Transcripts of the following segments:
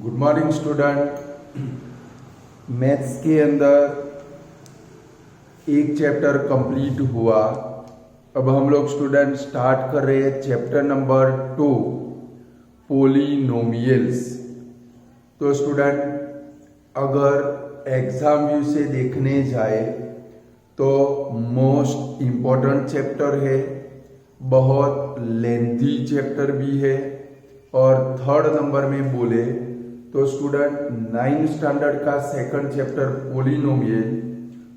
Good morning student. Maths के अंदर एक चैप्टर कंप्लीट हुआ। अब हम लोग स्टूडेंट स्टार्ट कर रहे हैं चैप्टर नंबर 2 पोलिनोमियल्स। तो स्टूडेंट अगर एग्जाम व्यू से देखने जाए तो मोस्ट इम्पोर्टेंट चैप्टर है, बहुत लेंथी चैप्टर भी है। और थर्ड नंबर में बोले तो स्टूडेंट 9 स्टैंडर्ड का सेकंड चैप्टर पोलिनोमियल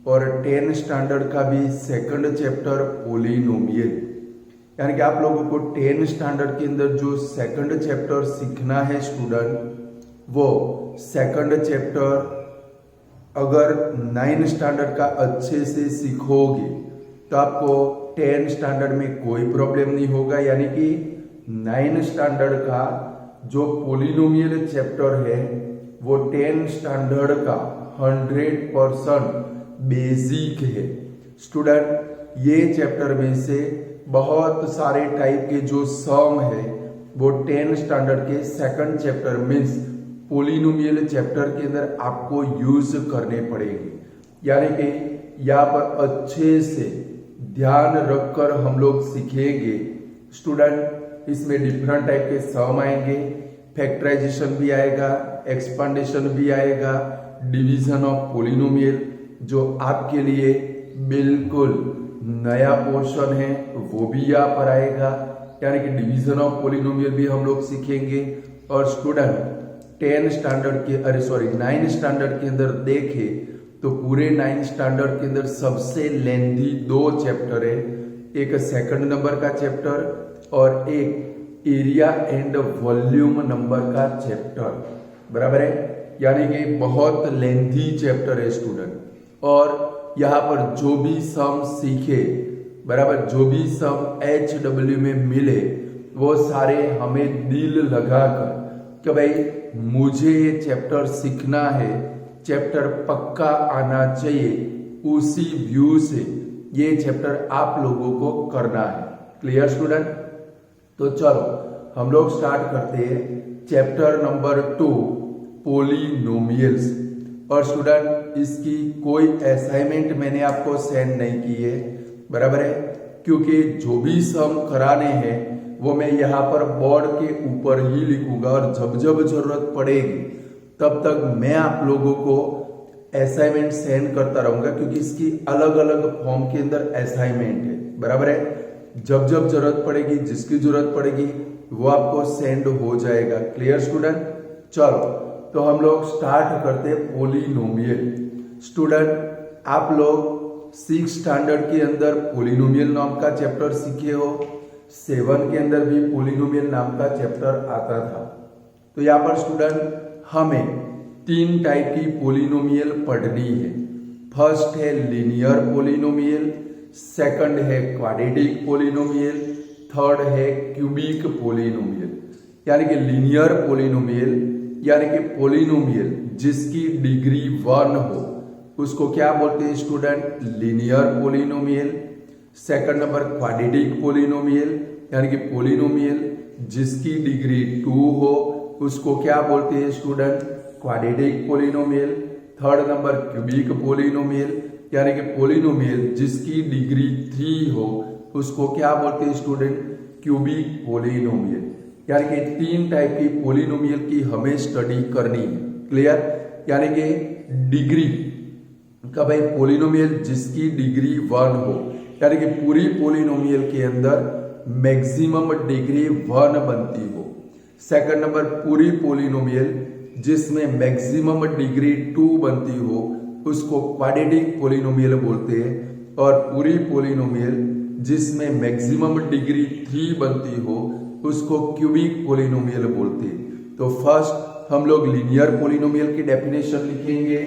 और 10 स्टैंडर्ड का भी सेकंड चैप्टर पोलिनोमियल। यानी कि आप लोगों को 10 स्टैंडर्ड के अंदर जो सेकंड चैप्टर सीखना है स्टूडेंट, वो सेकंड चैप्टर अगर 9 स्टैंडर्ड का अच्छे से सीखोगे तो आपको 10 स्टैंडर्ड में कोई प्रॉब्लम नहीं होगा। यानी कि 9 स्टैंडर्ड का जो पोलिनोमियल चैप्टर है वो 10 स्टैंडर्ड का 100% बेसिक है। स्टूडेंट ये चैप्टर में से बहुत सारे टाइप के जो सम है वो 10 स्टैंडर्ड के second chapter means polynomial chapter के अंदर आपको यूज करने पड़ेंगे। यानी कि यहाँ पर अच्छे से ध्यान रखकर हम लोग सीखेंगे। स्टूडेंट इसमें डिफरेंट टाइप के सम आएंगे, फैक्टराइजेशन भी आएगा, एक्सपांडेशन भी आएगा, डिवीजन ऑफ पोलिनोमियल जो आपके लिए बिल्कुल नया पोर्शन है वो भी यहाँ पर आएगा। यानी कि डिवीजन ऑफ पोलिनोमियल भी हम लोग सीखेंगे। और स्टूडेंट 9 स्टैंडर्ड के अंदर देखे तो पूरे 9 स्टैंडर्ड के अंदर सबसे लेंथी 2 चैप्टर है, एक सेकंड नंबर का चैप्टर और एक एरिया एंड वॉल्यूम नंबर का चैप्टर, बराबर है। यानी कि बहुत लेंथी चैप्टर है स्टूडेंट। और यहाँ पर जो भी सम सीखे, बराबर, जो भी सम HW में मिले वो सारे हमें दिल लगाकर कि भाई मुझे ये चैप्टर सीखना है, चैप्टर पक्का आना चाहिए, उसी व्यू से ये चैप्टर आप लोगों को करना है। Clear student? तो चलो हम लोग स्टार्ट करते हैं चैप्टर नंबर 2 पोलिनोमियल्स। और स्टूडेंट इसकी कोई असाइनमेंट मैंने आपको सेंड नहीं की है, बराबर है, क्योंकि जो भी सम कराने हैं वो मैं यहाँ पर बोर्ड के ऊपर ही लिखूंगा और जब जब जरूरत पड़ेगी तब तक मैं आप लोगों को असाइनमेंट सेंड करता रहूंगा, क्योंकि इसकी अलग अलग फॉर्म के अंदर असाइनमेंट है, बराबर है। जब जब जरूरत पड़ेगी, जिसकी जरूरत पड़ेगी वो आपको सेंड हो जाएगा। Clear student? चलो तो हम लोग स्टार्ट करते हैं पोलिनोमियल। स्टूडेंट आप लोग 6 स्टैंडर्ड के अंदर पोलिनोमियल नाम का चैप्टर सीखे हो, 7 के अंदर भी पोलिनोमियल नाम का चैप्टर आता था। तो यहाँ पर स्टूडेंट हमें 3 टाइप की पोलिनोमियल पढ़नी है। फर्स्ट है लीनियर पोलिनोमियल, सेकंड है क्वाड्रेटिक पोलिनोमियल, थर्ड है क्यूबिक पोलिनोमियल। यानी कि लीनियर पोलिनोमियल यानी कि पोलिनोमियल जिसकी डिग्री 1 हो उसको क्या बोलते हैं student? Linear polynomial. Second number quadratic polynomial यानी कि पोलिनोमियल जिसकी डिग्री 2 हो उसको क्या बोलते हैं student? Quadratic polynomial. Third number cubic polynomial यानी कि पोलिनोमियल जिसकी डिग्री 3 हो उसको क्या बोलते हैं स्टूडेंट? Cubic polynomial. यानी कि 3 टाइप की पोलिनोमियल की हमें स्टडी करनी है। क्लियर? यानी कि डिग्री का भाई पोलिनोमियल जिसकी डिग्री 1 हो, यानी कि पूरी पोलिनोमियल के अंदर मैक्सिमम डिग्री 1 बनती हो। सेकंड नंबर पूरी पोलिनोमियल जिसमें मैक्सिमम डिग्री 2 बनती हो उसको क्वाड्रेटिक पोलिनोमियल बोलते हैं। और पूरी पोलिनोमियल जिसमें मैक्सिमम डिग्री 3 बनती हो उसको क्यूबिक पोलिनोमियल बोलते हैं। तो फर्स्ट हम लोग लीनियर पोलिनोमियल की डेफिनेशन लिखेंगे,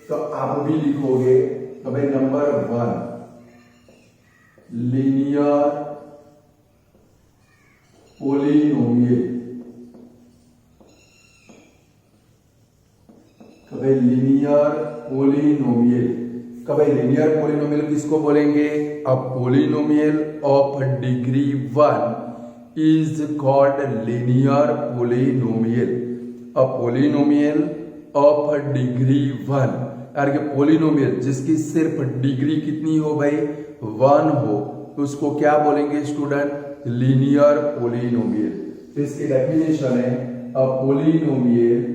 तो आप भी लिखोगे तो भाई नंबर 1 लीनियर पोलिनोमियल। कभी लीनियर पोलिनोमियल, कभी लीनियर पोलिनोमियल किसको बोलेंगे? A polynomial of degree 1 is called linear polynomial. A polynomial of degree 1, यार कि पोलिनोमियल जिसकी सिर्फ डिग्री कितनी हो भाई 1 हो, तो उसको क्या बोलेंगे स्टूडेंट, लीनियर पोलिनोमियल। तो इसकी डेफिनेशन है a polynomial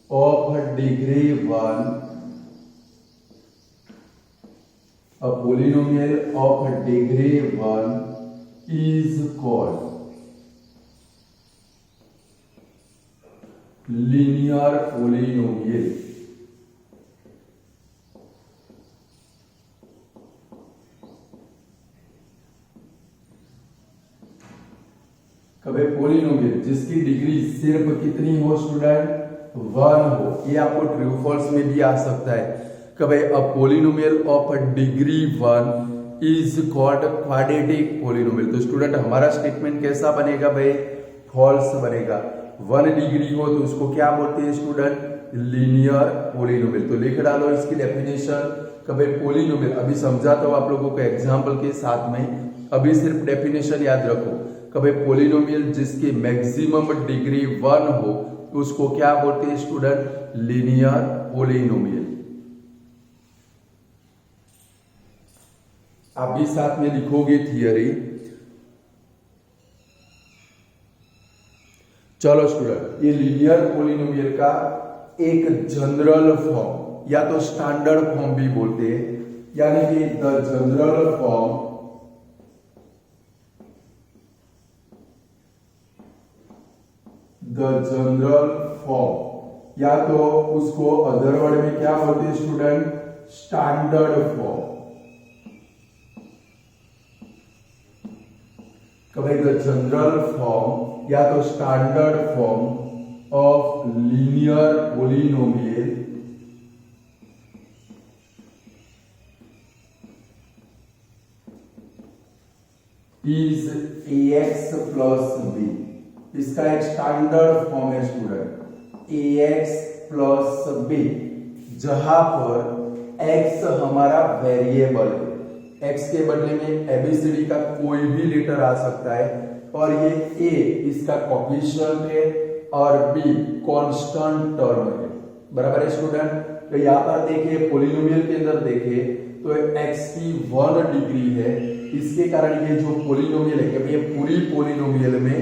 of degree 1, a polynomial of degree 1 is called linear polynomial। कभी पोलिनोमियल जिसकी डिग्री सिर्फ कितनी हो स्टूडेंट 1 हो, ये आपको ट्रू फॉल्स में भी आ सकता है। कभी a polynomial of degree 1 is called quadratic polynomial. तो स्टूडेंट हमारा स्टेटमेंट कैसा बनेगा भाई, फॉल्स बनेगा। 1 डिग्री हो तो उसको क्या बोलते हैं स्टूडेंट, लीनियर पोलिनोमियल। तो लिख डालो इसकी डेफिनेशन। कभी पोलिनोमियल अभी समझाता हूं आप लोगों को एग्जाम्पल के साथ में, अभी सिर्फ डेफिनेशन याद रखो। कभी पोलिनोमियल जिसकी मैक्सिमम डिग्री 1 हो तो उसको क्या बोलते हैं स्टूडेंट, लीनियर पोलिनोमियल। आप भी साथ में लिखोगे थियरी। चलो स्टूडेंट, ये लीनियर पोलिनोमियल का एक जनरल फॉर्म या तो स्टैंडर्ड फॉर्म भी बोलते हैं, यानी कि द जनरल फॉर्म या तो उसको अदर वर्ड में क्या बोलते हैं स्टूडेंट, स्टैंडर्ड फॉर्म। कभी द जनरल फॉर्म या तो standard form of linear polynomial is ax plus b। इसका एक स्टैंडर्ड फॉर्म है स्टूडेंट, ax प्लस b, जहां पर x हमारा वेरिएबल है। x के बदले में एबीसीडी का कोई भी लेटर आ सकता है, और ये a इसका कोफिशिएंट है और b कांस्टेंट टर्म है। बराबर है स्टूडेंट। तो यहाँ पर देखिए पोलिनोमियल के अंदर देखिए तो x की 1 डिग्री है, इसके कारण ये जो पोलिनोमियल है क्योंकि ये पूरी पोलिनोमियल में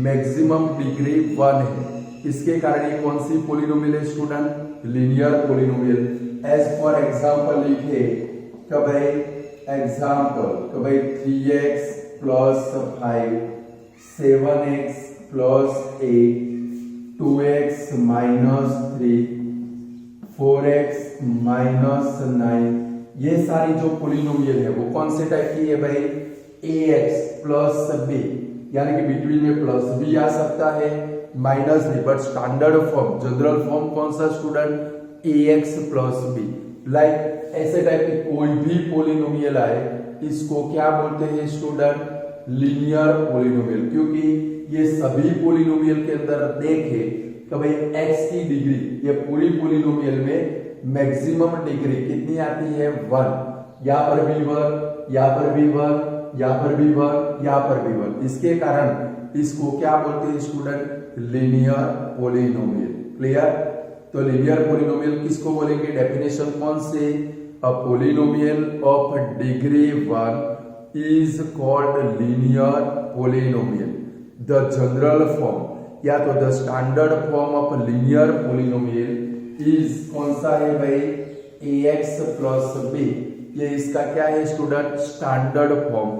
मैक्सिमम डिग्री 1 है, इसके कारण ये कौन सी पोलिनोमियल है student, linear polynomial. As for example लिखे कभी एग्जांपल, कभी 3x plus 5, 7x plus 8, 2x minus 3, 4x minus 9, ये सारी जो पोलिनोमियल है वो कौन से टाइप की है भाई, ax प्लस b, यानी कि बिटवीन में प्लस भी आ सकता है माइनस भी, but standard form general form कौन सा student, ax plus b। Like ऐसे टाइप की कोई भी पोलिनोमियल आए इसको क्या बोलते हैं स्टूडेंट, लीनियर पोलिनोमियल। क्योंकि ये सभी पोलिनोमियल के अंदर देखे कभी x की डिग्री, ये पूरी पोलिनोमियल में मैक्सिमम डिग्री कितनी आती है 1, यहाँ पर भी 1, यहाँ पर भी 1, यहाँ पर भी 1, यहाँ पर भी 1, इसके कारण इसको क्या बोलते हैं स्टूडेंट, लीनियर पोलिनोमियल। क्लियर। तो लीनियर पोलिनोमियल किसको बोलेंगे, डेफिनेशन कौन से, a polynomial of degree 1 is called linear polynomial. The general form या तो the standard form of linear polynomial is कौन सा है भाई, ax प्लस b। ये इसका क्या है student, standard form.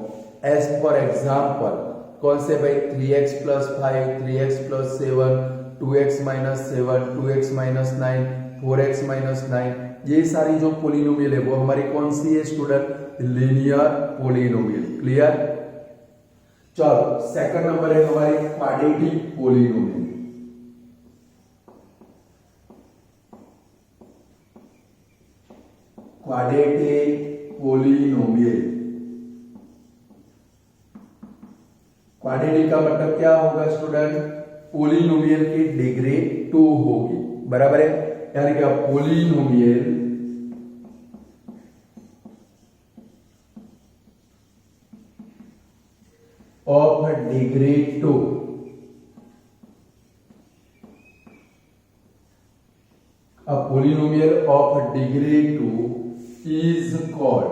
As for example कौन से भाई, 3x plus 5, 3x plus 7, 2x minus 7, 2x minus 9, 4x minus 9, ये सारी जो पोलिनोमियल है वो हमारी कौन सी है स्टूडेंट, लीनियर पोलिनोमियल। क्लियर। चलो सेकंड नंबर है हमारी quadratic polynomial. Quadratic polynomial, quadratic का मतलब क्या होगा स्टूडेंट, पोलिनोमियल की डिग्री 2 होगी। बराबर है, यानी कि polynomial degree 2, a polynomial of degree 2 is called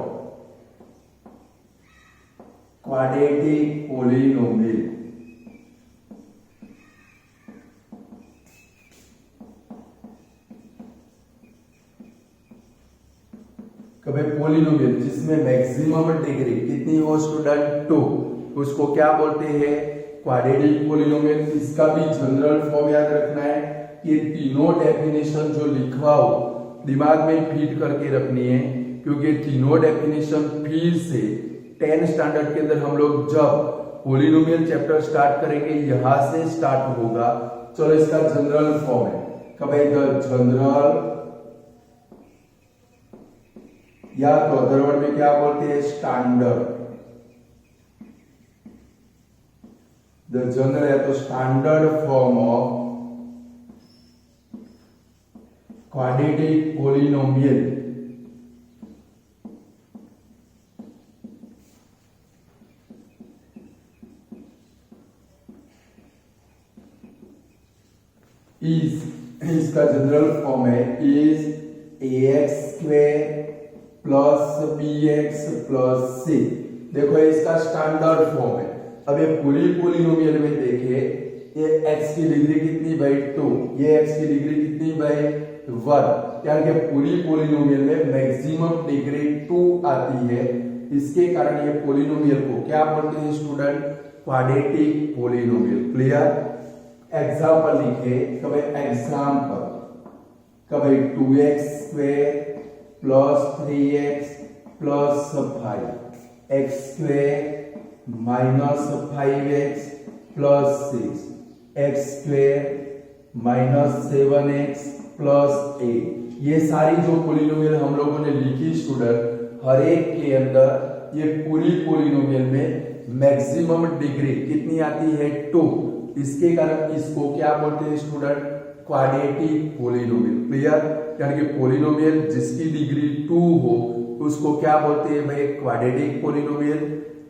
quadratic polynomial. कभी पोलिनोमियल जिसमें मैक्सिमम डिग्री कितनी हो स्टूडेंट 2, उसको क्या बोलते हैं? Quadratic polynomial. इसका भी जनरल फॉर्म याद रखना है। ये तीनों डेफिनेशन जो लिखवा हो दिमाग में फीड करके रखनी है, क्योंकि तीनों डेफिनेशन फिर से 10 स्टैंडर्ड के अंदर हम लोग जब पोलिनोमियल चैप्टर स्टार्ट करेंगे यहां से स्टार्ट होगा। चलो इसका जनरल फॉर्म है, कभी द जनरल, या तो अदर वर्ड में क्या बोलते हैं? स्टैंडर्ड। द जनरल है तो standard form of quadratic polynomial is, इसका जनरल फॉर्म है is ax square plus bx plus c। देखो इसका स्टैंडर्ड फॉर्म है। अब ये पूरी पोलिनोमियल में देखिए, ये x की डिग्री कितनी बाई 2, ये x की डिग्री कितनी बाई 1, यानी कि पूरी पोलिनोमियल में मैक्सिमम डिग्री 2 आती है। इसके कारण ये पोलिनोमियल को क्या बोलते हैं student? Quadratic polynomial. Clear? Example लिखे, कभी एग्जाम्पल, कभी 2x square plus 3x plus 5, x square minus 5x plus 6, x square minus 7x plus 8। ये सारी जो पोलिनोमियल हम लोगों ने लिखी स्टूडेंट, हर एक के अंदर ये पूरी पोलिनोमियल में मैक्सिमम डिग्री कितनी आती है? 2। इसके कारण इसको क्या बोलते हैं स्टूडेंट? Quadratic polynomial. क्लियर? यानी कि पोलिनोमियल जिसकी डिग्री 2 हो उसको क्या बोलते हैं भाई? Quadratic polynomial.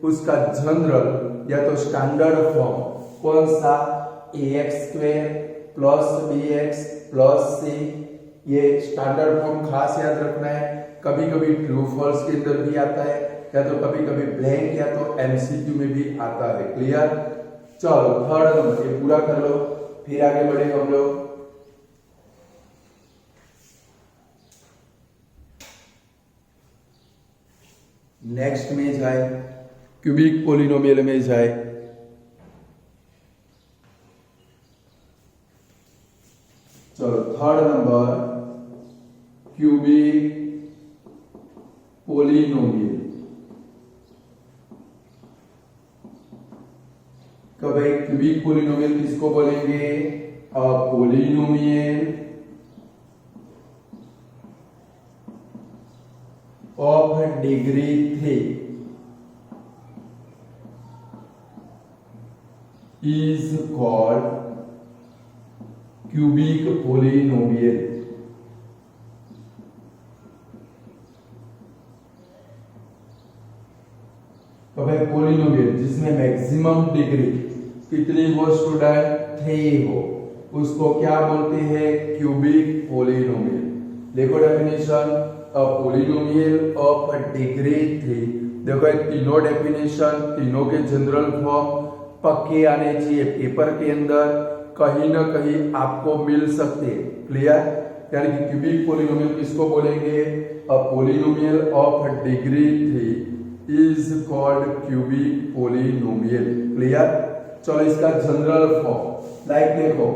उसका जनरल या तो स्टैंडर्ड फॉर्म कौन सा? ax square plus bx plus c। ये स्टैंडर्ड फॉर्म खास याद रखना है। कभी कभी ट्रू फॉल्स के अंदर भी आता है, या तो कभी कभी ब्लैंक, या तो एमसीक्यू में भी आता है। क्लियर? चलो थर्ड नंबर ये पूरा कर लो, फिर आगे बढ़े हम लोग। नेक्स्ट में जाए, क्यूबिक पोलिनोमियल में जाए। चलो थर्ड नंबर क्यूबिक पोलिनोमियल। कभी क्यूबिक पोलिनोमियल किसको बोलेंगे? A polynomial of degree 3 is called cubic polynomial. तो भाई पोलिनोमियल जिसमें मैक्सिमम डिग्री कितनी हो स्टूडेंट? 3 हो, उसको क्या बोलते हैं? Cubic polynomial. देखो definition, a polynomial of degree 3। देखो ये तीनों डेफिनेशन, तीनों के जनरल फॉर्म पक्के आने चाहिए पेपर के अंदर, कहीं ना कहीं आपको मिल सकते हैं। क्लियर? यानी कि क्यूबिक पोलिनोमियल किसको बोलेंगे? A polynomial of degree 3 is called cubic polynomial. Clear? चलो इसका जनरल फॉर्म लाइक देखो,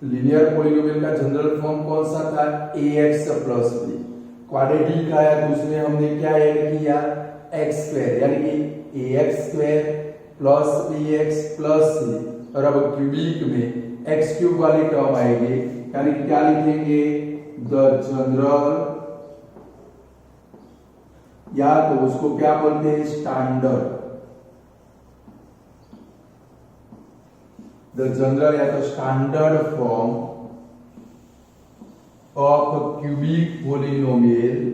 लीनियर पोलिनोमियल का जनरल फॉर्म कौन सा था? ax plus b। क्वाड्रेटिक आया तो उसमें हमने क्या ऐड किया? x स्क्वायर, यानी कि ax square plus bx plus c। और अब क्यूबिक में x क्यूब वाली टर्म आएगी, यानी क्या लिखेंगे? द जनरल, या तो उसको क्या बोलते हैं? स्टैंडर्ड। द जनरल या तो standard form of cubic polynomial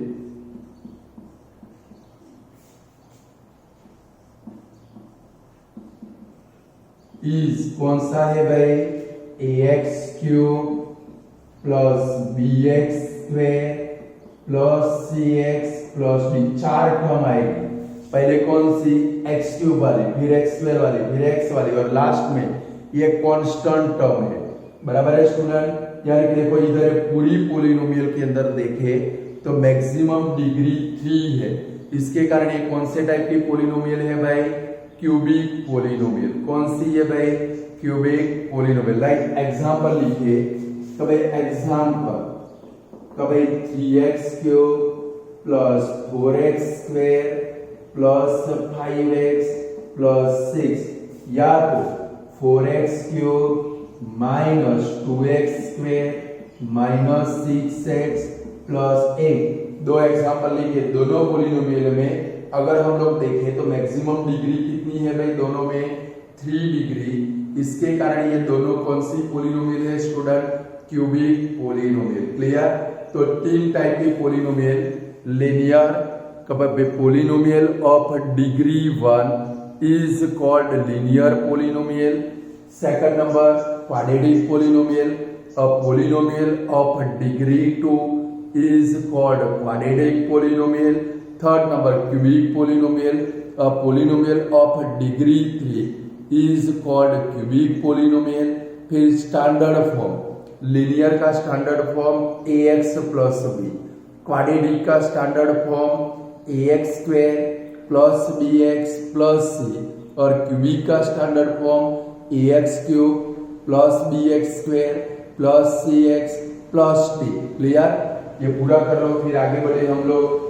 is कौन सा है भाई, ax³ plus bx² plus cx plus d, 4 term आएगी। पहले कौन सी, x³ वाली, फिर x² वाली, फिर x वाली, और लास्ट में ये कांस्टेंट टर्म है। बराबर है स्टूडेंट। यानी कि देखो इधर पूरी पॉलिनोमियल के अंदर देखे तो मैक्सिमम डिग्री 3 है। इसके कारण ये कौन से टाइप की पॉलिनोमियल है भाई, क्यूबिक पॉलिनोमियल। कौन सी है भाई, क्यूबिक पॉलिनोमियल। लाइक एग्जांपल लिखिए, तो भाई एग्जांपल, तो भाई 3x³ plus 4x² plus 5x plus 6, या तो 4x³ minus 2x² minus 6x plus 8। दो एग्जांपल लिखिए। दोनों पॉलिनोमियल में अगर हम लोग देखें तो मैक्सिमम डिग्री कितनी है भाई, दोनों में 3 डिग्री। इसके कारण ये दोनों कौन सी पॉलिनोमियल है स्टूडेंट, क्यूबिक पॉलिनोमियल। क्लियर। तो 3 टाइप की polynomial, linear polynomial of degree 1 is called linear polynomial. Second number quadratic polynomial, a polynomial of degree 2 is called quadratic polynomial. Third number cubic polynomial, a polynomial of degree 3 is called cubic polynomial. फिर standard form, linear का standard form ax plus b, quadratic का standard form ax² plus bx plus c, और cubic का standard form ax³ plus bx² plus cx plus d। Clear. ये पूरा कर लो, फिर आगे बढ़े हम लोग।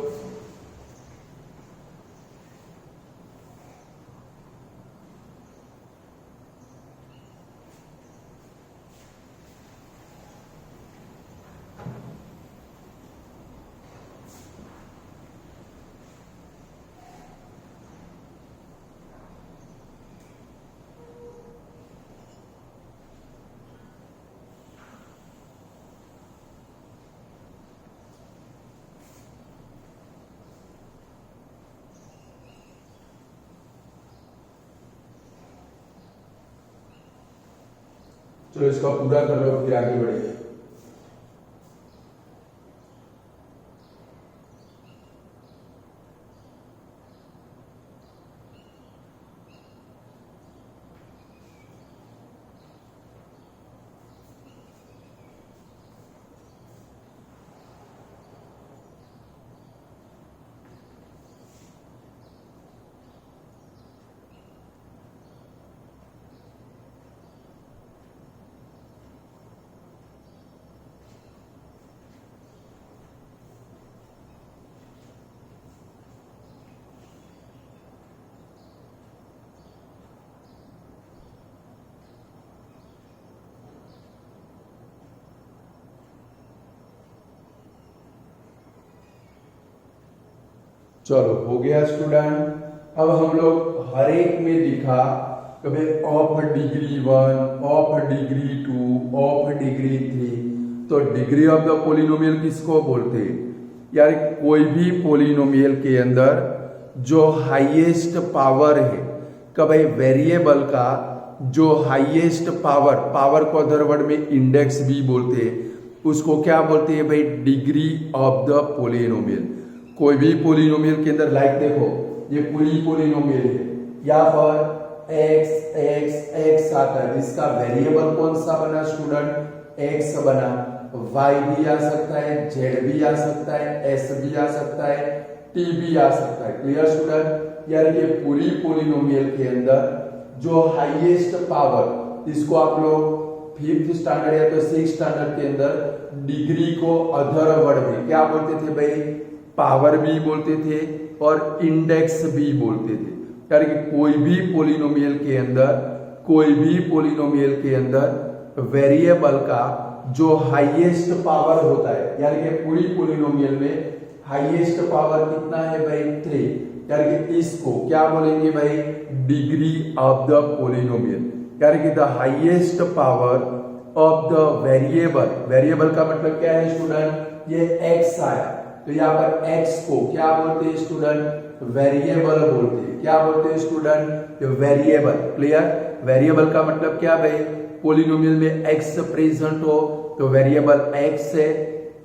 चलो इसका पूरा कर लो, फिर आगे बढ़े। चलो हो गया स्टूडेंट। अब हम लोग हर एक में लिखा कभी of degree 1, of degree 2, of degree 3। तो डिग्री ऑफ द पॉलिनोमियल किसको बोलते हैं यार, कोई भी पॉलिनोमियल के अंदर जो हाईएस्ट पावर है, कभी वेरिएबल का जो हाईएस्ट पावर, पावर को अदर वर्ड में इंडेक्स भी बोलते हैं, उसको क्या बोलते हैं भाई, डिग्री ऑफ द पॉलिनोमियल। कोई भी पॉलिनोमियल के अंदर लाइक देखो ये पूरी पॉलिनोमियल है, यहाँ पर x x x आता है, इसका वेरिएबल कौन सा बना स्टूडेंट, x बना। y भी आ सकता है, z भी आ सकता है, s भी आ सकता है, t भी आ सकता है। Clear student. यानी कि पूरी पॉलिनोमियल के अंदर जो हाईएस्ट पावर, इसको आप लोग 5th स्टैंडर्ड या तो 6th स्टैंडर्ड के अंदर डिग्री को अदर वर्ड में क्या बोलते थे भाई, पावर भी बोलते थे और इंडेक्स भी बोलते थे। यानी कि कोई भी पॉलिनोमियल के अंदर, कोई भी पॉलिनोमियल के अंदर वेरिएबल का जो हाईएस्ट पावर होता है, यानी कि पूरी पॉलिनोमियल में हाईएस्ट पावर कितना है भाई 3, यानी कि इसको क्या बोलेंगे भाई, डिग्री ऑफ द पॉलिनोमियल। यानी कि the highest power of the variable, variable का मतलब क्या है स्टूडेंट, ये x आया तो यहाँ पर x को क्या बोलते हैं स्टूडेंट, वेरिएबल बोलते हैं। क्या बोलते हैं स्टूडेंट, वेरिएबल। क्लियर। वेरिएबल का मतलब क्या भाई, पोलिनोमियल में x प्रेजेंट हो तो वेरिएबल x है,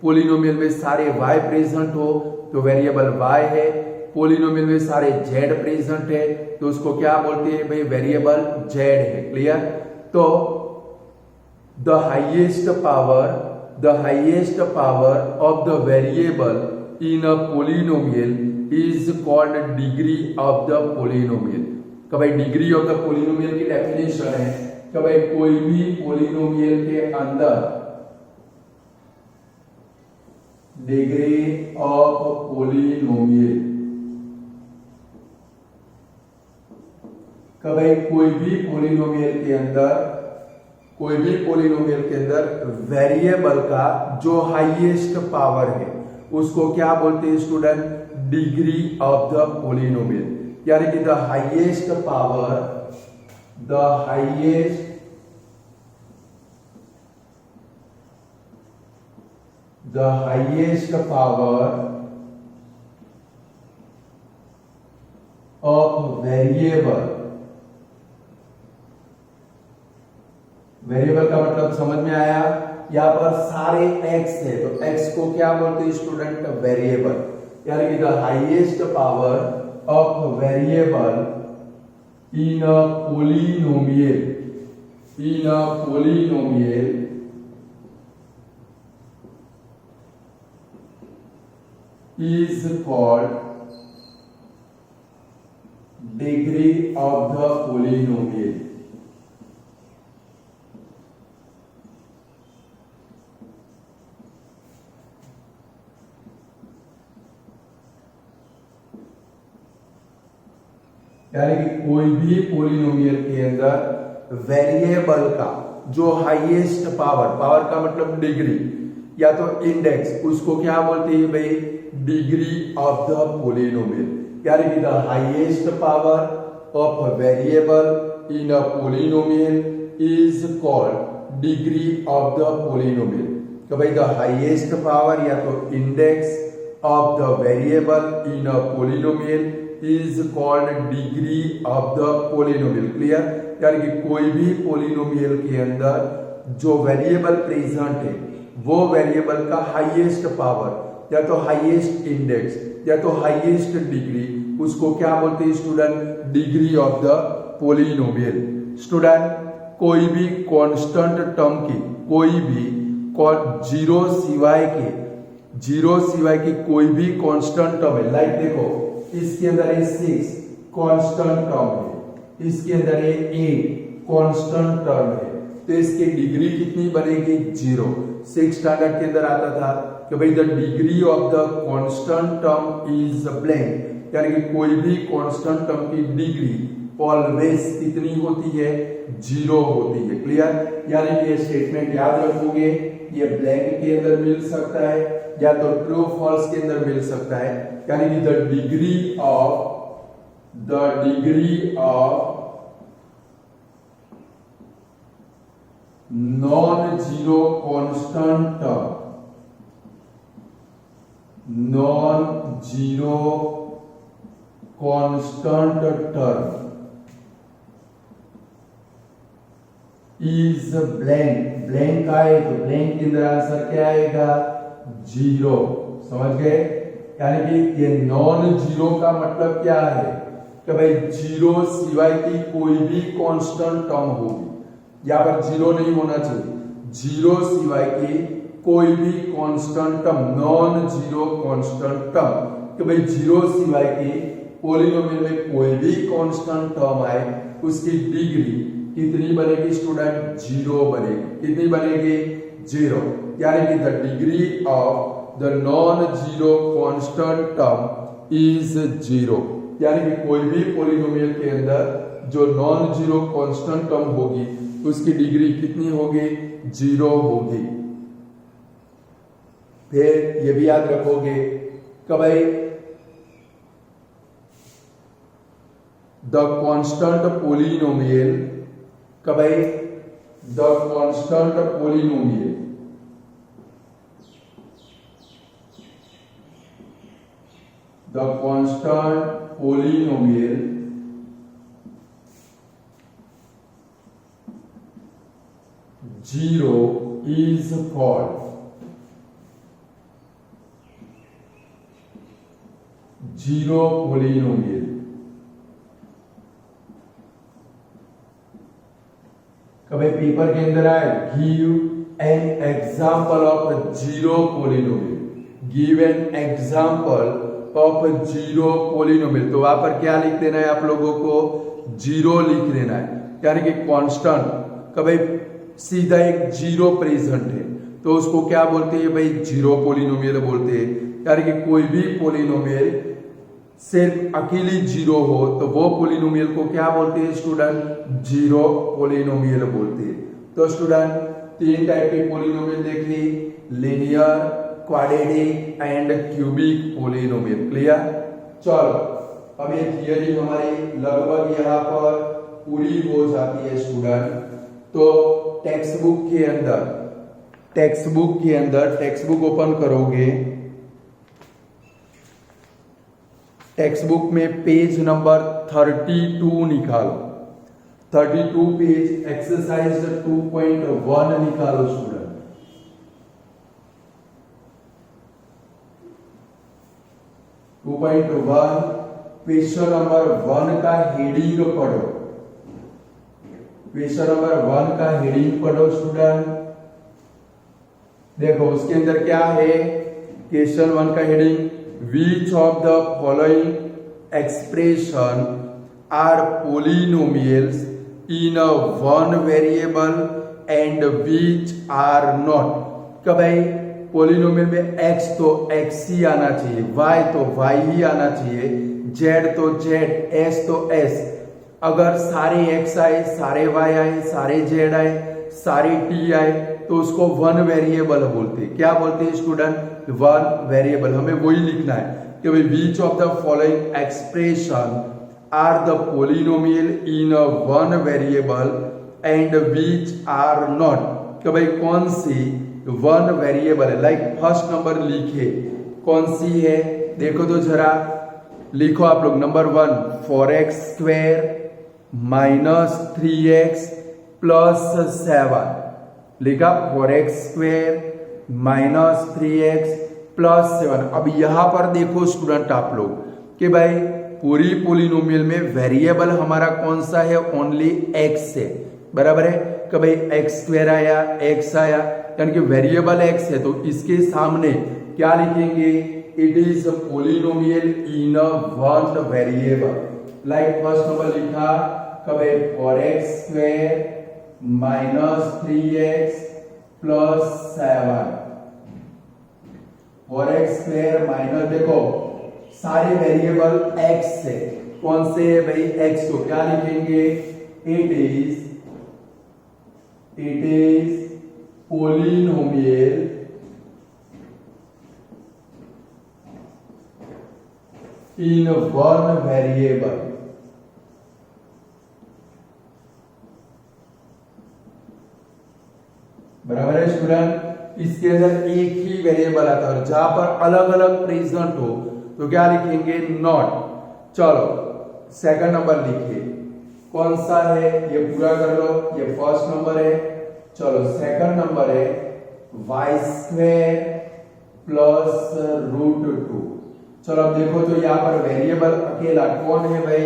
पोलिनोमियल में सारे y प्रेजेंट हो तो वेरिएबल y है, पोलिनोमियल में सारे z प्रेजेंट है तो उसको क्या बोलते हैं भाई, वेरिएबल z है। क्लियर? तो the highest power of the variable in a polynomial is called degree of the polynomial. तो भाई डिग्री ऑफ द पोलिनोमियल की डेफिनेशन है कि भाई कोई भी पोलिनोमियल के अंदर डिग्री ऑफ पोलिनोमियल, कि भाई कोई भी पोलिनोमियल के अंदर वेरिएबल का जो हाईएस्ट पावर है उसको क्या बोलते हैं student, degree of the polynomial. यानी कि the highest power of variable का मतलब समझ में आया? यहाँ पर सारे x है तो x को क्या बोलते हैं स्टूडेंट, वेरिएबल। यानी कि the highest power of variable in a polynomial is called degree of the polynomial। यानी कि कोई भी पोलिनोमियल के अंदर वेरिएबल का जो हाईएस्ट पावर का मतलब डिग्री या तो इंडेक्स, उसको क्या बोलते हैं भाई, डिग्री ऑफ द पोलिनोमियल। यानी कि the highest power of variable in a polynomial is called degree of the polynomial. तो भाई द हाईएस्ट पावर या तो index of the variable in a polynomial is called degree of the polynomial. Clear? यानी कि कोई भी polynomial के अंदर जो वेरिएबल प्रेजेंट है वो वेरिएबल का हाईएस्ट पावर या तो हाईएस्ट इंडेक्स या तो हाईएस्ट डिग्री, उसको क्या बोलते हैं student, degree of the polynomial. Student कोई भी कांस्टेंट टर्म की, कोई भी जीरो सिवाय की कोई भी कांस्टेंट टर्म है, लाइक देखो इसके अंदर ये 6 कांस्टेंट टर्म है, इसके अंदर ये 8 कांस्टेंट टर्म है, तो इसकी डिग्री कितनी बनेगी, 0। 6 स्टैंडर्ड के अंदर आता था कि भाई the degree of the constant term is blank. यानी कि कोई भी कांस्टेंट टर्म की डिग्री ऑलवेज कितनी होती है, 0 होती है। क्लियर? यानी कि ये स्टेटमेंट याद रखोगे, ये ब्लैंक के अंदर मिल सकता है या तो ट्रू फॉल्स के अंदर मिल सकता है। यानी कि the degree of non zero constant term is blank का है तो ब्लैंक के अंदर आंसर क्या आएगा, 0। समझ गए? यानी कि ये नॉन जीरो का मतलब क्या है कि भाई 0 सिवाय की कोई भी कांस्टेंट टर्म होगी, यहाँ पर 0 नहीं होना चाहिए, 0 सिवाय की कोई भी constant term, non zero constant term, कि भाई 0 सिवाय की पोलिनोमियल में कोई भी कांस्टेंट टर्म आए उसकी डिग्री कितनी बनेगी स्टूडेंट, 0 बनेगी। कितनी बनेगी, 0। यानी कि the degree of the non zero constant term is 0। यानी कि कोई भी पोलिनोमियल के अंदर जो नॉन जीरो कांस्टेंट टर्म होगी उसकी डिग्री कितनी होगी, 0 होगी। फिर ये भी याद रखोगे कि भाई द कांस्टेंट पोलिनोमियल, कि भाई the constant polynomial is called zero polynomial. कभी पेपर के अंदर आए give an example of zero polynomial, give an example of zero polynomial, तो वहां पर क्या लिख देना है आप लोगों को, जीरो लिख देना है, यानी कि कांस्टेंट। कभी सीधा एक जीरो प्रेजेंट है तो उसको क्या बोलते हैं भाई, जीरो पोलिनोमियल बोलते हैं। यानी कि कोई भी पोलिनोमियल सिर्फ अकेली जीरो हो तो वो पोलिनोमियल को क्या बोलते हैं स्टूडेंट, जीरो पोलिनोमियल बोलते हैं। तो स्टूडेंट तीन टाइप के पोलिनोमियल देख ली, linear, quadratic and cubic polynomial. Clear. चलो अब ये थियरी हमारी लगभग यहाँ पर पूरी हो जाती है स्टूडेंट। तो टेक्स्ट बुक ओपन करोगे, टेक्स्ट बुक में पेज नंबर 32 निकालो, 32 पेज एक्सरसाइज 2.1 निकालो स्टूडेंट। क्वेश्चन नंबर 1 का हेडिंग पढ़ो, क्वेश्चन नंबर 1 का हेडिंग पढ़ो स्टूडेंट। देखो उसके अंदर क्या है, क्वेश्चन 1 का heading, which of the following expression are polynomials in a one variable and which are not। कि भाई पोलिनोमियल में x तो x ही आना चाहिए, y तो y ही आना चाहिए, z तो z, s तो s। अगर सारे x आए, सारे y आए, सारे z आए, सारे t आए तो उसको वन वेरिएबल बोलते हैं। क्या बोलते हैं स्टूडेंट, वन वेरिएबल। हमें वही लिखना है कि भाई which of the following expression are the polynomial in a one variable and which are not, कि भाई कौन सी वन वेरिएबल है। लाइक फर्स्ट नंबर लिखे, कौन सी है देखो तो जरा, लिखो आप लोग। Number 1 4x² minus 3x plus 7, लिखा 4x² माइनस 3x प्लस 7। अब यहां पर देखो स्टूडेंट आप लोग कि भाई पूरी पोलिनोमियल में वेरिएबल हमारा कौन सा है, ओनली x है, बराबर है। कि भाई x² आया, x आया, यानी कि वेरिएबल x है, तो इसके सामने क्या लिखेंगे, it is polynomial in a one variable. Like first number लिखा कि भाई 4x² minus 3x plus 7, 4x² minus, देखो सारे वेरिएबल x से, कौन से है भाई, x। को क्या लिखेंगे, it is polynomial in one variable. बराबर है स्टूडेंट। इसके अंदर एक ही वेरिएबल आता है और जहां पर अलग अलग प्रेजेंट हो तो क्या लिखेंगे, नॉट। चलो सेकंड नंबर लिखिए, कौन सा है ये पूरा कर लो, ये फर्स्ट नंबर है। चलो सेकंड नंबर है y² प्लस √2। चलो अब देखो तो यहाँ पर वेरिएबल अकेला कौन है भाई,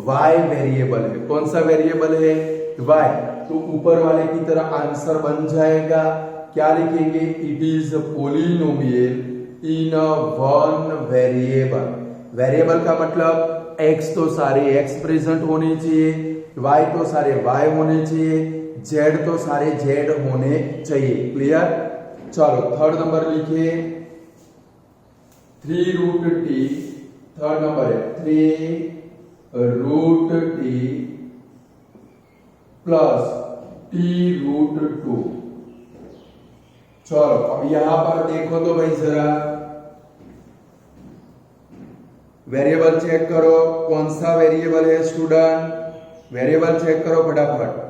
y वेरिएबल है। कौन सा वेरिएबल है, y। तो ऊपर वाले की तरह आंसर बन जाएगा, क्या लिखेंगे, it is polynomial in a one variable. Variable का मतलब x तो सारे x प्रेजेंट होने चाहिए, y तो सारे y होने चाहिए, z तो सारे z होने चाहिए। क्लियर। चलो थर्ड नंबर लिखिए, 3√t, थर्ड नंबर है 3√t प्लस t√2। चलो अब यहां पर देखो तो भाई जरा वेरिएबल चेक करो, कौन सा वेरिएबल है स्टूडेंट, वेरिएबल चेक करो फटाफट।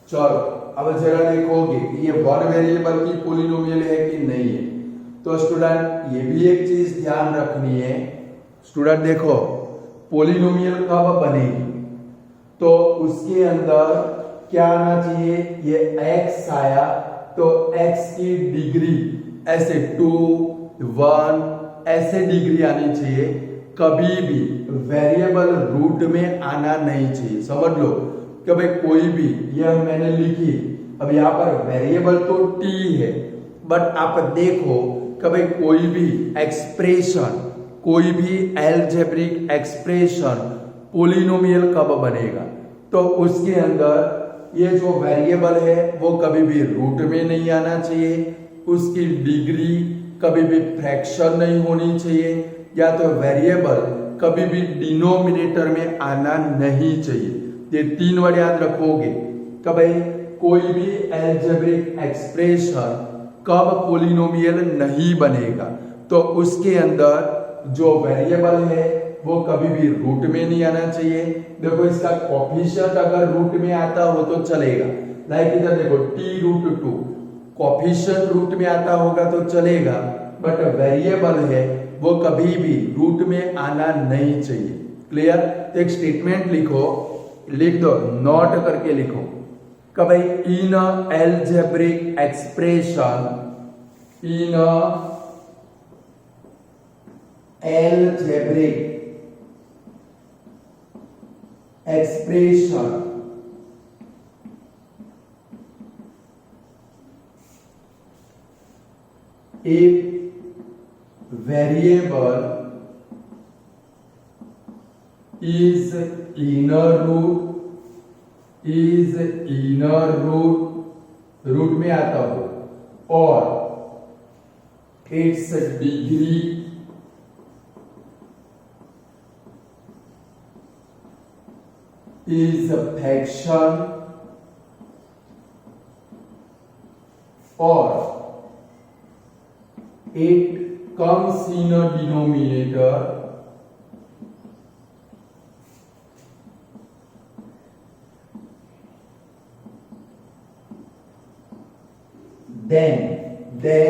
चलो अब जरा देखोगे कि ये वन वेरिएबल की पोलिनोमियल है कि नहीं है। तो स्टूडेंट ये भी एक चीज ध्यान रखनी है स्टूडेंट देखो, पोलिनोमियल कब बनेगी, तो उसके अंदर क्या आना चाहिए, ये x आया तो x की डिग्री ऐसे 2, 1 ऐसे डिग्री आनी चाहिए, कभी भी वेरिएबल रूट में आना नहीं चाहिए। समझ लो कि भाई कोई भी, यह मैंने लिखी, अब यहाँ पर वेरिएबल तो t है, बट आप देखो कि भाई कोई भी एक्सप्रेशन, कोई भी एल्जेब्रिक एक्सप्रेशन पोलिनोमियल कब बनेगा, तो उसके अंदर ये जो वेरिएबल है वो कभी भी रूट में नहीं आना चाहिए, उसकी डिग्री कभी भी फ्रैक्शन नहीं होनी चाहिए, या तो वेरिएबल कभी भी डिनोमिनेटर में आना नहीं चाहिए। ये 3 वर्ड याद रखोगे कि भाई कोई भी एल्जेब्रिक एक्सप्रेशन कब पोलिनोमियल नहीं बनेगा, तो उसके अंदर जो वेरिएबल है वो कभी भी रूट में नहीं आना चाहिए। देखो इसका कोफिशिएंट अगर रूट में आता हो तो चलेगा, लाइक इधर देखो t√2, कोफिशिएंट रूट में आता होगा तो चलेगा, बट वेरिएबल है वो कभी भी रूट में आना नहीं चाहिए। क्लियर? तो एक स्टेटमेंट लिखो, लिख दो, नोट करके लिखो कि भाई in algebraic expression, in algebraic expression if variable is inner root root में आता हो और its degree is a fraction or it comes in a denominator, then the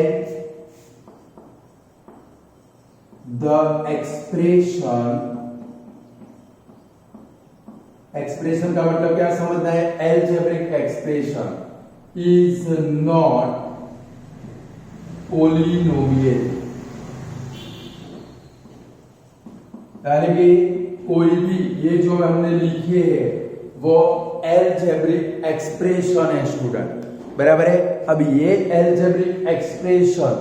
expression का मतलब क्या समझना है, algebraic expression is not polynomial, यानी कि कोई भी ये जो हमने लिखे है वो एल्जेब्रिक एक्सप्रेशन है स्टूडेंट, बराबर है। अब ये एल्जेब्रिक एक्सप्रेशन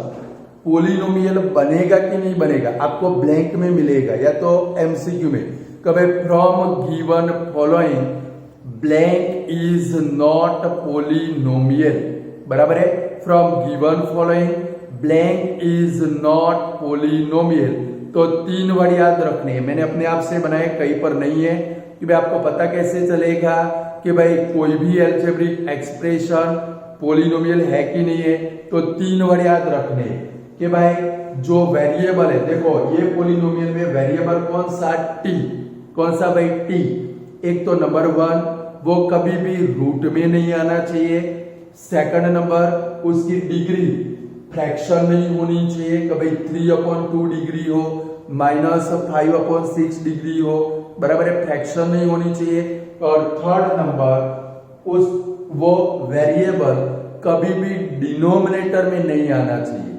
पोलिनोमियल बनेगा कि नहीं बनेगा, आपको ब्लैंक में मिलेगा या तो एमसीक्यू में, कभी from given following blank is not polynomial, बराबर है। From given following blank is not polynomial, तो 3 वर्ड याद रखने हैं, मैंने अपने आप से बनाए, कहीं पर नहीं है कि भाई आपको पता कैसे चलेगा कि भाई कोई भी एल्जेब्रिक एक्सप्रेशन पोलिनोमियल है कि नहीं है। तो 3 वर्ड याद रखने कि भाई जो वेरिएबल है, देखो ये पोलिनोमियल में वेरिएबल कौन सा, टी, कौन सा भाई, टी। एक तो नंबर 1 वो कभी भी रूट में नहीं आना चाहिए, सेकंड नंबर उसकी डिग्री फ्रैक्शन नहीं होनी चाहिए, कभी 3/2 डिग्री हो, -5/6 डिग्री हो, बराबर है, फ्रैक्शन नहीं होनी चाहिए। और थर्ड नंबर उस वो वेरिएबल कभी भी डिनोमिनेटर में नहीं आना चाहिए,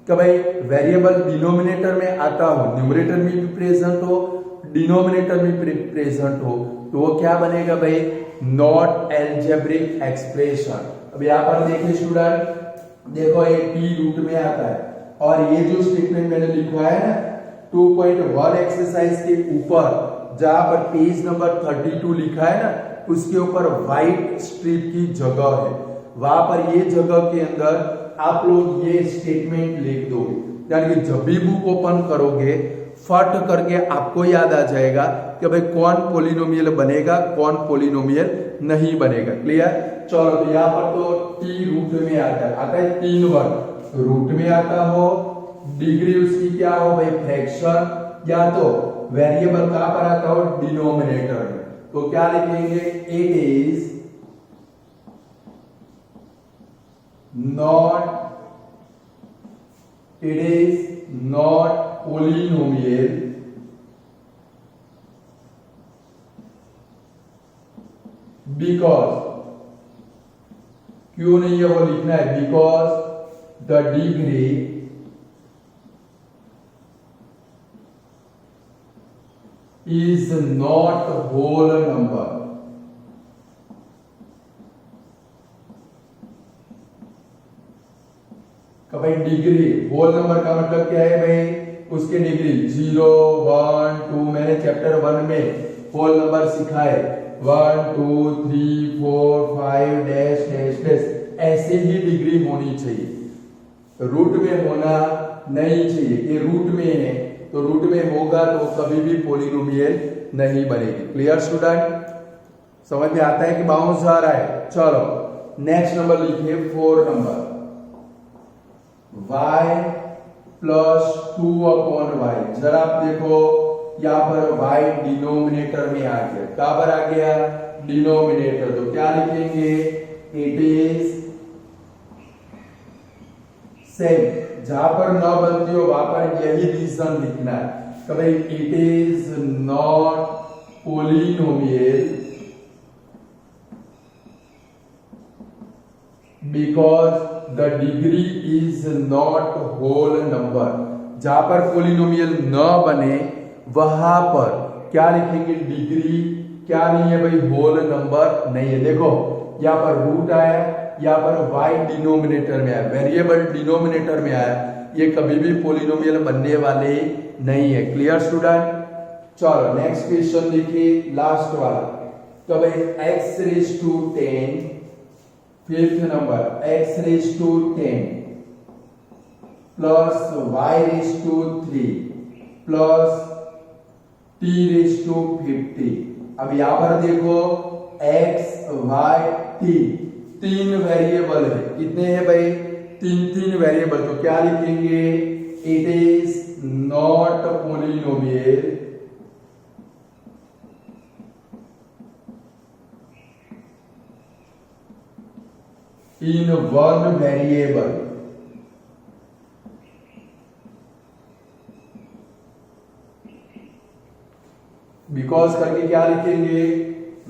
कि भाई वेरिएबल डिनोमिनेटर में आता हो, न्यूमरेटर में भी प्रेजेंट हो, डिनोमिनेटर में प्रेजेंट हो, तो वो क्या बनेगा भाई, नॉट एल्जेब्रिक एक्सप्रेशन। अब यहाँ पर देखिए स्टूडेंट, देखो ये टी रूट में आता है और ये जो स्टेटमेंट मैंने लिखवाया है ना 2.1 एक्सरसाइज के ऊपर, जहां पर पेज नंबर 32 लिखा है ना, उसके ऊपर व्हाइट स्ट्रिप की जगह है, वहां पर ये जगह के अंदर आप लोग ये स्टेटमेंट लिख दोगे, यानी कि जब भी बुक ओपन करोगे फट करके आपको याद आ जाएगा कि भाई कौन पोलिनोमियल बनेगा, कौन पोलिनोमियल नहीं बनेगा। क्लियर? चलो, तो यहाँ पर तो टी रूट में आता है 3 वर्ड, रूट में आता हो, डिग्री उसकी क्या हो भाई, फ्रैक्शन, या तो वेरिएबल कहां पर आता हो, डिनोमिनेटर में, तो क्या लिखेंगे, it is not polynomial because, क्यों नहीं है वो लिखना है, because the degree is not whole number. भाई डिग्री होल नंबर का मतलब क्या है भाई, उसके डिग्री 0, 1, 2, मैंने चैप्टर 1 में होल नंबर सिखाए 1, 2, 3, 4, 5 डैश डैश डैश, ऐसे ही डिग्री होनी चाहिए। रूट में होना नहीं चाहिए कि रूट में है तो रूट में होगा तो कभी भी पॉलिनोमियल नहीं बनेगी। क्लियर स्टूडेंट, समझ में आता है कि बाउंस आ रहा है। चलो नेक्स्ट नंबर लिखिए 4 नंबर, y प्लस 2/y। जरा आप देखो यहां पर y डिनोमिनेटर में आ गया, कहां पर आ गया, डिनोमिनेटर, तो क्या लिखेंगे, इट इज सेम। जहां पर न बनती हो वहां पर यही रीजन लिखना है कि भाई it is not polynomial because the degree is not whole number. जहां पर पोलिनोमियल न बने वहां पर क्या लिखेंगे, डिग्री क्या नहीं है भाई, होल नंबर नहीं है। देखो यहां पर रूट आया, यहाँ पर y डिनोमिनेटर में आया, वेरिएबल डिनोमिनेटर में आया, ये कभी भी पॉलिनोमियल बनने वाले नहीं है। क्लियर स्टूडेंट, चलो नेक्स्ट क्वेश्चन देखिए लास्ट वाला, तो भाई x raise to 10, 5th number x raise to 10 plus y raise to 3 plus t raise to 50। अब यहां पर देखो x y t तीन वेरिएबल है, कितने हैं भाई, तीन वेरिएबल, तो क्या लिखेंगे, it is not polynomial in one variable, because करके क्या लिखेंगे,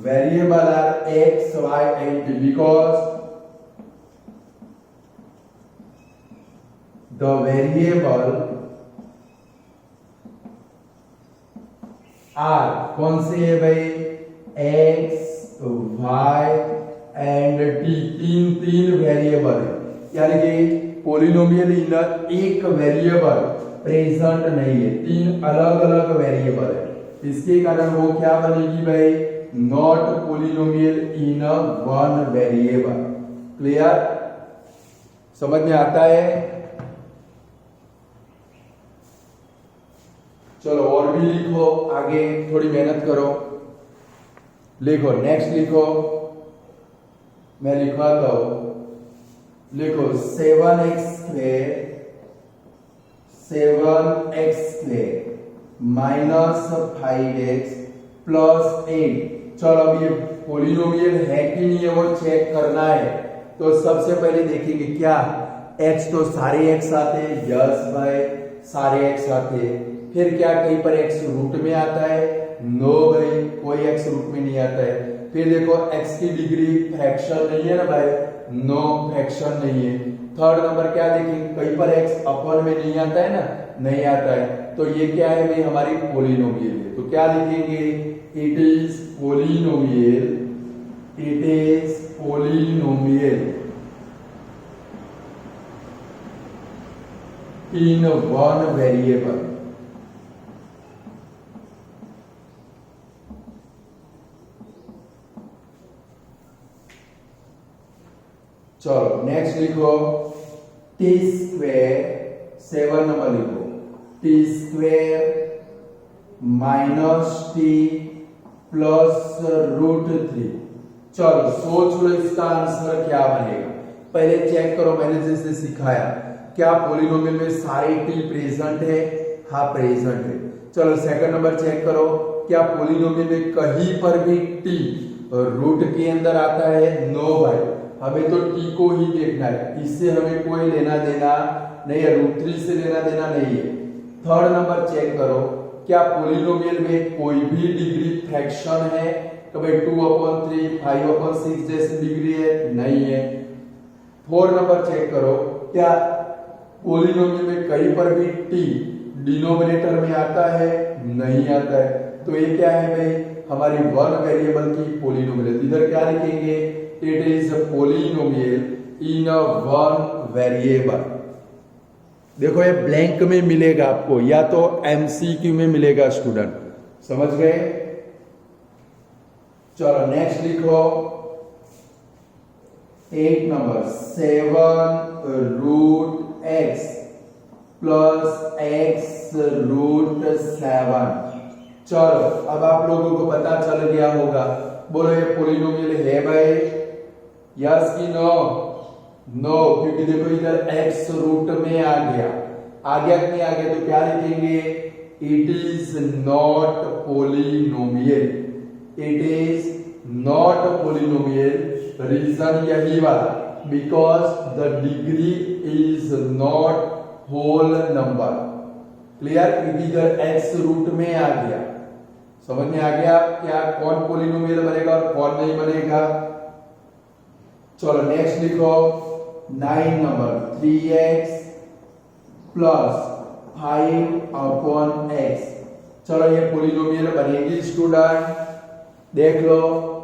variable are x, y and t because the variable are कौन से है भाई, x, y and t, तीन वेरिएबल है, यानी कि पॉलिनोमियल इन एक वेरिएबल प्रेजेंट नहीं है, तीन अलग अलग वेरिएबल है, इसके कारण वो क्या बनेगी भाई, not polynomial in one variable. Clear, समझ में आता है। चलो और भी लिखो, आगे थोड़ी मेहनत करो, लिखो नेक्स्ट लिखो, मैं लिखवाता हूं, लिखो 7x² माइनस 5x प्लस 8। चलो अब ये पॉलिनोमियल है कि नहीं है वो चेक करना है, तो सबसे पहले देखेंगे क्या, x तो सारे x आते हैं, यस भाई सारे x आते हैं, फिर क्या कहीं पर x रूट में आता है, नो भाई कोई x रूट में नहीं आता है, फिर देखो x की डिग्री फ्रैक्शन नहीं है ना भाई, नो फ्रैक्शन नहीं है, थर्ड नंबर क्या देखेंगे, कहीं पर x अपर में नहीं आता है ना, नहीं आता है, तो ये क्या है भाई, हमारी पॉलिनोमियल है, तो क्या लिखेंगे, it is polynomial, it is polynomial in one variable. चलो नेक्स्ट लिखो t², 7 नंबर लिखो, t² माइनस t प्लस √3। चलो सोच लो इसका आंसर क्या बनेगा, पहले चेक करो, मैंने जैसे सिखाया, क्या पॉलिनोमियल में सारे t प्रेजेंट है, हाँ प्रेजेंट है। चलो सेकंड नंबर चेक करो, क्या पॉलिनोमियल में कहीं पर भी t रूट के अंदर आता है, नो भाई, हमें तो t को ही देखना है, इससे हमें कोई लेना देना नहीं है, √3 से लेना देना नहीं है। थर्ड नंबर चेक करो, क्या पॉलिनोमियल में कोई भी डिग्री फ्रैक्शन है? तो भाई 2/3, 5/6 जैसी डिग्री है? नहीं है। 4 नंबर चेक करो, क्या पॉलिनोमियल में कहीं पर भी टी डिनोमिनेटर में आता है? नहीं आता है। तो ये क्या है भाई? हमारी वन वेरिएबल की पॉलिनोमियल। इधर क्या लिखेंगे? It is polynomial in a one variable. देखो ये ब्लैंक में मिलेगा आपको या तो एमसीक्यू में मिलेगा स्टूडेंट, समझ गए? चलो नेक्स्ट लिखो 8 नंबर 7√x प्लस x√7। चलो अब आप लोगों को पता चल गया होगा, बोलो ये पॉलिनोमियल है भाई? यस कि नो? नो, क्योंकि देखो इधर x रूट में आ गया कि नहीं आ गया? तो क्या लिखेंगे? It is not polynomial. It is not polynomial. Reason यही वाला, because the degree is not whole number. Clear? क्योंकि इधर x रूट में आ गया। समझ में आ गया क्या कौन पॉलिनोमियल बनेगा और कौन नहीं बनेगा? चलो नेक्स्ट लिखो 9 नंबर 3x प्लस 5/x। चलो ये पॉलिनोमियल बनेगी स्टूडेंट। देख लो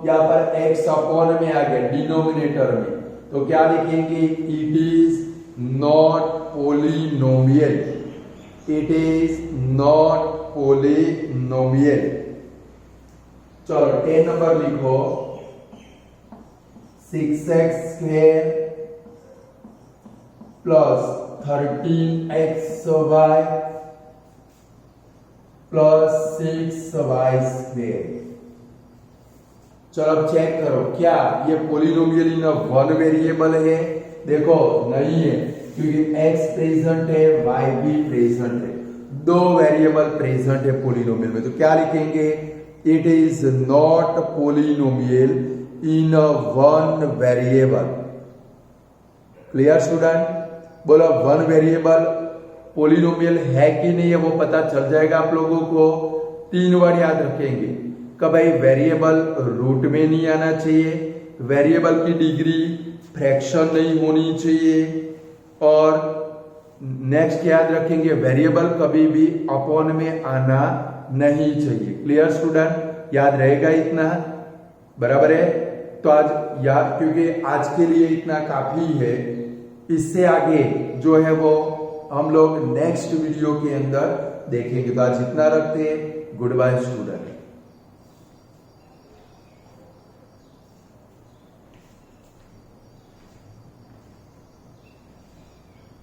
यहाँ पर x अपॉन में आ गया डिनोमिनेटर में, तो क्या लिखेंगे? It is not polynomial. It is not polynomial. चलो 10 नंबर लिखो 6x² plus 13xy plus 6y²। चलो अब चेक करो, क्या ये पॉलिनोमियल इन वन वेरिएबल है? देखो नहीं है, क्योंकि x प्रेजेंट है, y भी प्रेजेंट है, दो वेरिएबल प्रेजेंट है पॉलिनोमियल में। तो क्या लिखेंगे? It is not polynomial in one variable. Clear student? बोलो वन वेरिएबल पॉलिनोमियल है कि नहीं है वो पता चल जाएगा आप लोगों को। 3 वर्ड याद रखेंगे कि भाई वेरिएबल रूट में नहीं आना चाहिए, वेरिएबल की डिग्री फ्रैक्शन नहीं होनी चाहिए, और नेक्स्ट याद रखेंगे वेरिएबल कभी भी अपॉन में आना नहीं चाहिए। Clear student? याद रहेगा इतना? बराबर है? तो आज याद, क्योंकि आज के लिए इतना काफी है। इससे आगे जो है वो हम लोग नेक्स्ट वीडियो के अंदर देखेंगे। तो आज इतना रखते हैं। Good bye student.